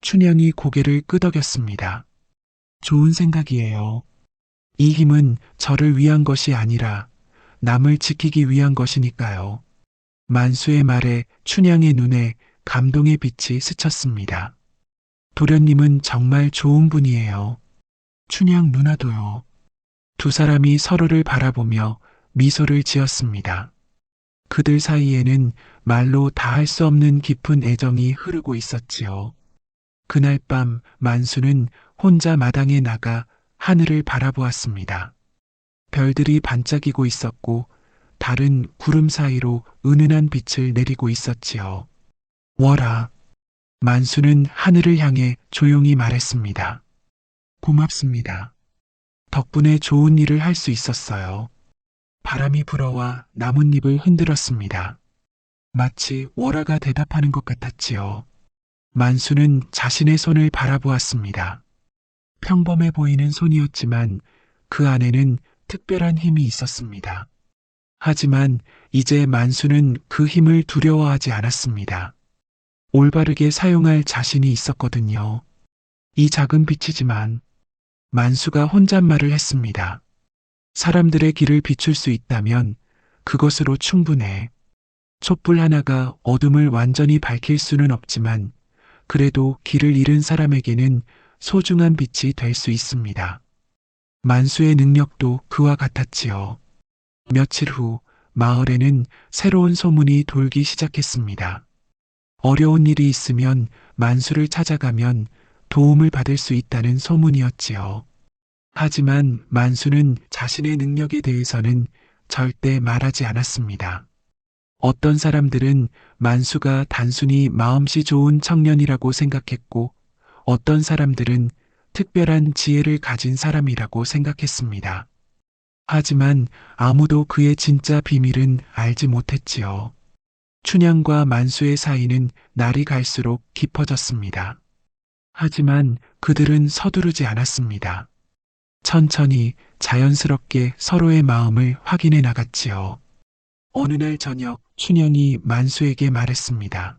춘향이 고개를 끄덕였습니다. 좋은 생각이에요. 이 힘은 저를 위한 것이 아니라 남을 지키기 위한 것이니까요. 만수의 말에 춘향의 눈에 감동의 빛이 스쳤습니다. 도련님은 정말 좋은 분이에요. 춘향 누나도요. 두 사람이 서로를 바라보며 미소를 지었습니다. 그들 사이에는 말로 다 할 수 없는 깊은 애정이 흐르고 있었지요. 그날 밤 만수는 혼자 마당에 나가 하늘을 바라보았습니다. 별들이 반짝이고 있었고 달은 구름 사이로 은은한 빛을 내리고 있었지요. 월아, 만수는 하늘을 향해 조용히 말했습니다. 고맙습니다. 덕분에 좋은 일을 할 수 있었어요. 바람이 불어와 나뭇잎을 흔들었습니다. 마치 월아가 대답하는 것 같았지요. 만수는 자신의 손을 바라보았습니다. 평범해 보이는 손이었지만 그 안에는 특별한 힘이 있었습니다. 하지만 이제 만수는 그 힘을 두려워하지 않았습니다. 올바르게 사용할 자신이 있었거든요. 이 작은 빛이지만 만수가 혼잣말을 했습니다. 사람들의 길을 비출 수 있다면 그것으로 충분해. 촛불 하나가 어둠을 완전히 밝힐 수는 없지만 그래도 길을 잃은 사람에게는 소중한 빛이 될 수 있습니다. 만수의 능력도 그와 같았지요. 며칠 후 마을에는 새로운 소문이 돌기 시작했습니다. 어려운 일이 있으면 만수를 찾아가면 도움을 받을 수 있다는 소문이었지요. 하지만 만수는 자신의 능력에 대해서는 절대 말하지 않았습니다. 어떤 사람들은 만수가 단순히 마음씨 좋은 청년이라고 생각했고 어떤 사람들은 특별한 지혜를 가진 사람이라고 생각했습니다. 하지만 아무도 그의 진짜 비밀은 알지 못했지요. 춘향과 만수의 사이는 날이 갈수록 깊어졌습니다. 하지만 그들은 서두르지 않았습니다. 천천히 자연스럽게 서로의 마음을 확인해 나갔지요. 어느 날 저녁 춘향이 만수에게 말했습니다.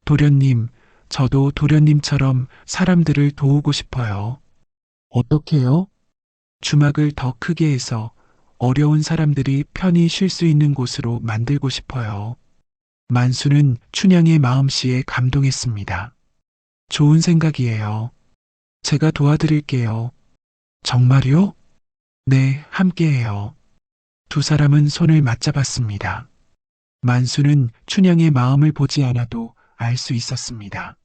도련님, 저도 도련님처럼 사람들을 도우고 싶어요. 어떻게요? 주막을 더 크게 해서 어려운 사람들이 편히 쉴 수 있는 곳으로 만들고 싶어요. 만수는 춘향의 마음씨에 감동했습니다. 좋은 생각이에요. 제가 도와드릴게요. 정말요? 네, 함께해요. 두 사람은 손을 맞잡았습니다. 만수는 춘향의 마음을 보지 않아도 알 수 있었습니다.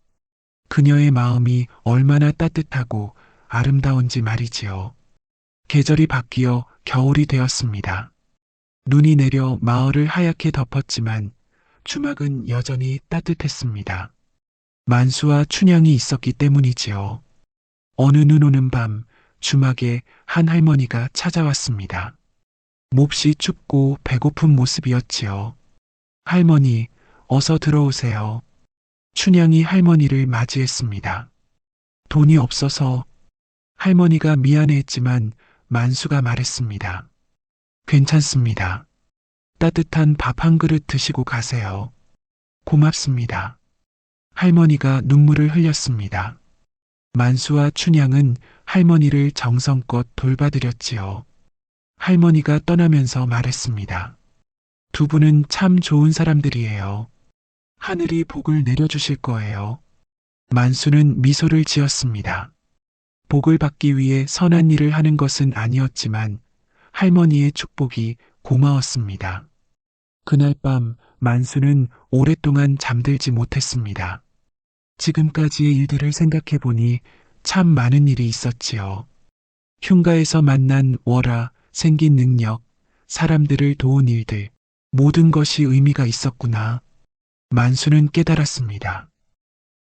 그녀의 마음이 얼마나 따뜻하고 아름다운지 말이지요. 계절이 바뀌어 겨울이 되었습니다. 눈이 내려 마을을 하얗게 덮었지만 주막은 여전히 따뜻했습니다. 만수와 춘향이 있었기 때문이지요. 어느 눈 오는 밤 주막에 한 할머니가 찾아왔습니다. 몹시 춥고 배고픈 모습이었지요. 할머니, 어서 들어오세요. 춘향이 할머니를 맞이했습니다. 돈이 없어서. 할머니가 미안해했지만 만수가 말했습니다. 괜찮습니다. 따뜻한 밥 한 그릇 드시고 가세요. 고맙습니다. 할머니가 눈물을 흘렸습니다. 만수와 춘향은 할머니를 정성껏 돌봐드렸지요. 할머니가 떠나면서 말했습니다. 두 분은 참 좋은 사람들이에요. 하늘이 복을 내려주실 거예요. 만수는 미소를 지었습니다. 복을 받기 위해 선한 일을 하는 것은 아니었지만 할머니의 축복이 고마웠습니다. 그날 밤 만수는 오랫동안 잠들지 못했습니다. 지금까지의 일들을 생각해 보니 참 많은 일이 있었지요. 흉가에서 만난 월아, 생긴 능력, 사람들을 도운 일들, 모든 것이 의미가 있었구나. 만수는 깨달았습니다.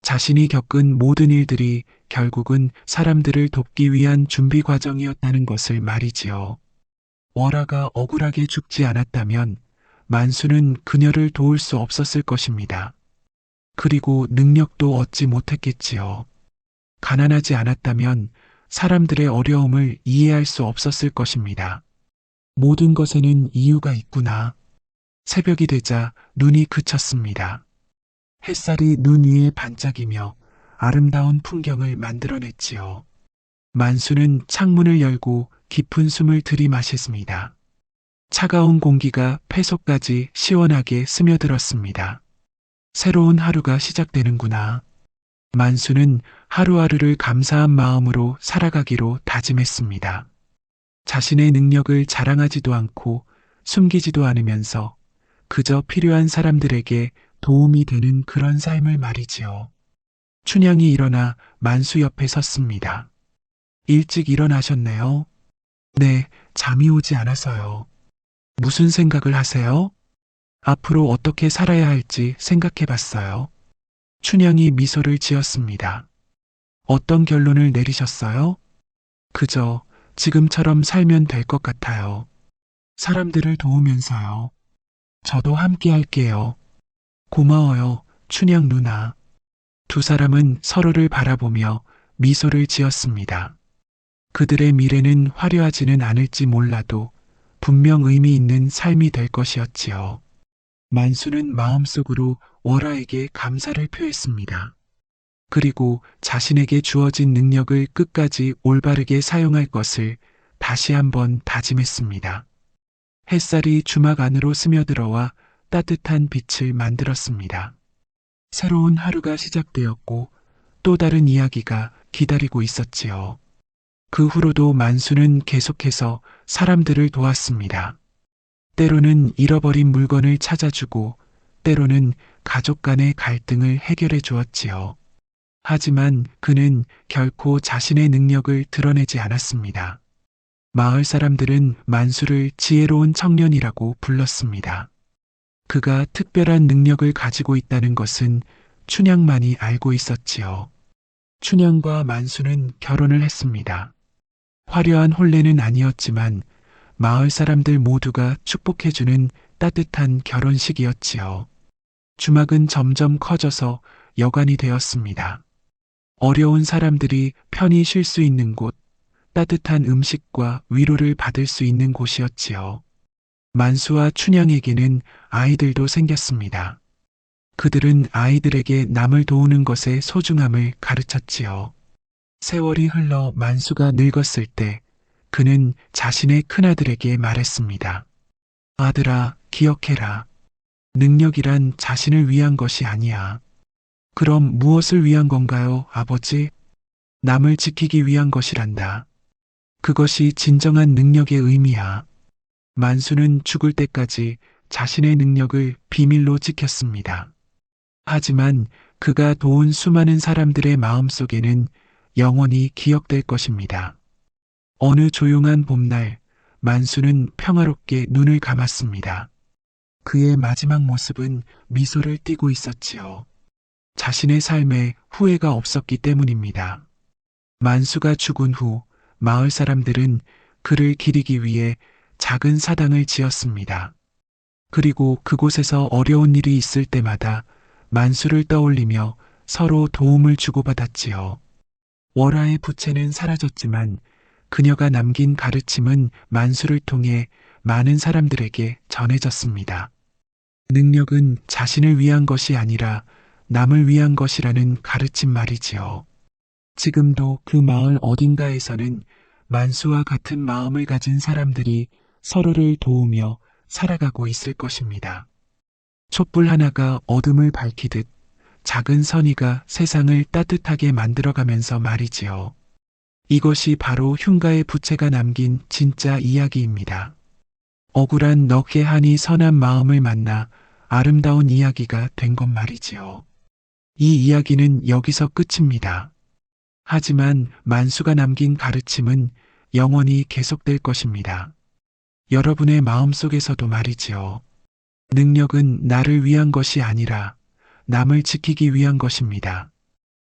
자신이 겪은 모든 일들이 결국은 사람들을 돕기 위한 준비 과정이었다는 것을 말이지요. 월화가 억울하게 죽지 않았다면 만수는 그녀를 도울 수 없었을 것입니다. 그리고 능력도 얻지 못했겠지요. 가난하지 않았다면 사람들의 어려움을 이해할 수 없었을 것입니다. 모든 것에는 이유가 있구나. 새벽이 되자 눈이 그쳤습니다. 햇살이 눈 위에 반짝이며 아름다운 풍경을 만들어냈지요. 만수는 창문을 열고 깊은 숨을 들이마셨습니다. 차가운 공기가 폐속까지 시원하게 스며들었습니다. 새로운 하루가 시작되는구나. 만수는 하루하루를 감사한 마음으로 살아가기로 다짐했습니다. 자신의 능력을 자랑하지도 않고 숨기지도 않으면서 그저 필요한 사람들에게 도움이 되는 그런 삶을 말이지요. 춘향이 일어나 만수 옆에 섰습니다. 일찍 일어나셨네요. 네, 잠이 오지 않아서요. 무슨 생각을 하세요? 앞으로 어떻게 살아야 할지 생각해 봤어요. 춘향이 미소를 지었습니다. 어떤 결론을 내리셨어요? 그저 지금처럼 살면 될 것 같아요. 사람들을 도우면서요. 저도 함께 할게요. 고마워요, 춘향 누나. 두 사람은 서로를 바라보며 미소를 지었습니다. 그들의 미래는 화려하지는 않을지 몰라도 분명 의미 있는 삶이 될 것이었지요. 만수는 마음속으로 월화에게 감사를 표했습니다. 그리고 자신에게 주어진 능력을 끝까지 올바르게 사용할 것을 다시 한번 다짐했습니다. 햇살이 주막 안으로 스며들어와 따뜻한 빛을 만들었습니다. 새로운 하루가 시작되었고 또 다른 이야기가 기다리고 있었지요. 그 후로도 만수는 계속해서 사람들을 도왔습니다. 때로는 잃어버린 물건을 찾아주고 때로는 가족 간의 갈등을 해결해 주었지요. 하지만 그는 결코 자신의 능력을 드러내지 않았습니다. 마을 사람들은 만수를 지혜로운 청년이라고 불렀습니다. 그가 특별한 능력을 가지고 있다는 것은 춘향만이 알고 있었지요. 춘향과 만수는 결혼을 했습니다. 화려한 혼례는 아니었지만 마을 사람들 모두가 축복해주는 따뜻한 결혼식이었지요. 주막은 점점 커져서 여관이 되었습니다. 어려운 사람들이 편히 쉴 수 있는 곳, 따뜻한 음식과 위로를 받을 수 있는 곳이었지요. 만수와 춘향에게는 아이들도 생겼습니다. 그들은 아이들에게 남을 도우는 것의 소중함을 가르쳤지요. 세월이 흘러 만수가 늙었을 때 그는 자신의 큰아들에게 말했습니다. 아들아, 기억해라. 능력이란 자신을 위한 것이 아니야. 그럼 무엇을 위한 건가요, 아버지? 남을 지키기 위한 것이란다. 그것이 진정한 능력의 의미야. 만수는 죽을 때까지 자신의 능력을 비밀로 지켰습니다. 하지만 그가 도운 수많은 사람들의 마음속에는 영원히 기억될 것입니다. 어느 조용한 봄날, 만수는 평화롭게 눈을 감았습니다. 그의 마지막 모습은 미소를 띠고 있었지요. 자신의 삶에 후회가 없었기 때문입니다. 만수가 죽은 후 마을 사람들은 그를 기리기 위해 작은 사당을 지었습니다. 그리고 그곳에서 어려운 일이 있을 때마다 만수를 떠올리며 서로 도움을 주고받았지요. 월화의 부채는 사라졌지만 그녀가 남긴 가르침은 만수를 통해 많은 사람들에게 전해졌습니다. 능력은 자신을 위한 것이 아니라 남을 위한 것이라는 가르침 말이지요. 지금도 그 마을 어딘가에서는 만수와 같은 마음을 가진 사람들이 서로를 도우며 살아가고 있을 것입니다. 촛불 하나가 어둠을 밝히듯 작은 선의가 세상을 따뜻하게 만들어가면서 말이지요. 이것이 바로 흉가의 부채가 남긴 진짜 이야기입니다. 억울한 넉의 한이 선한 마음을 만나 아름다운 이야기가 된 것 말이지요. 이 이야기는 여기서 끝입니다. 하지만 만수가 남긴 가르침은 영원히 계속될 것입니다. 여러분의 마음속에서도 말이지요. 능력은 나를 위한 것이 아니라 남을 지키기 위한 것입니다.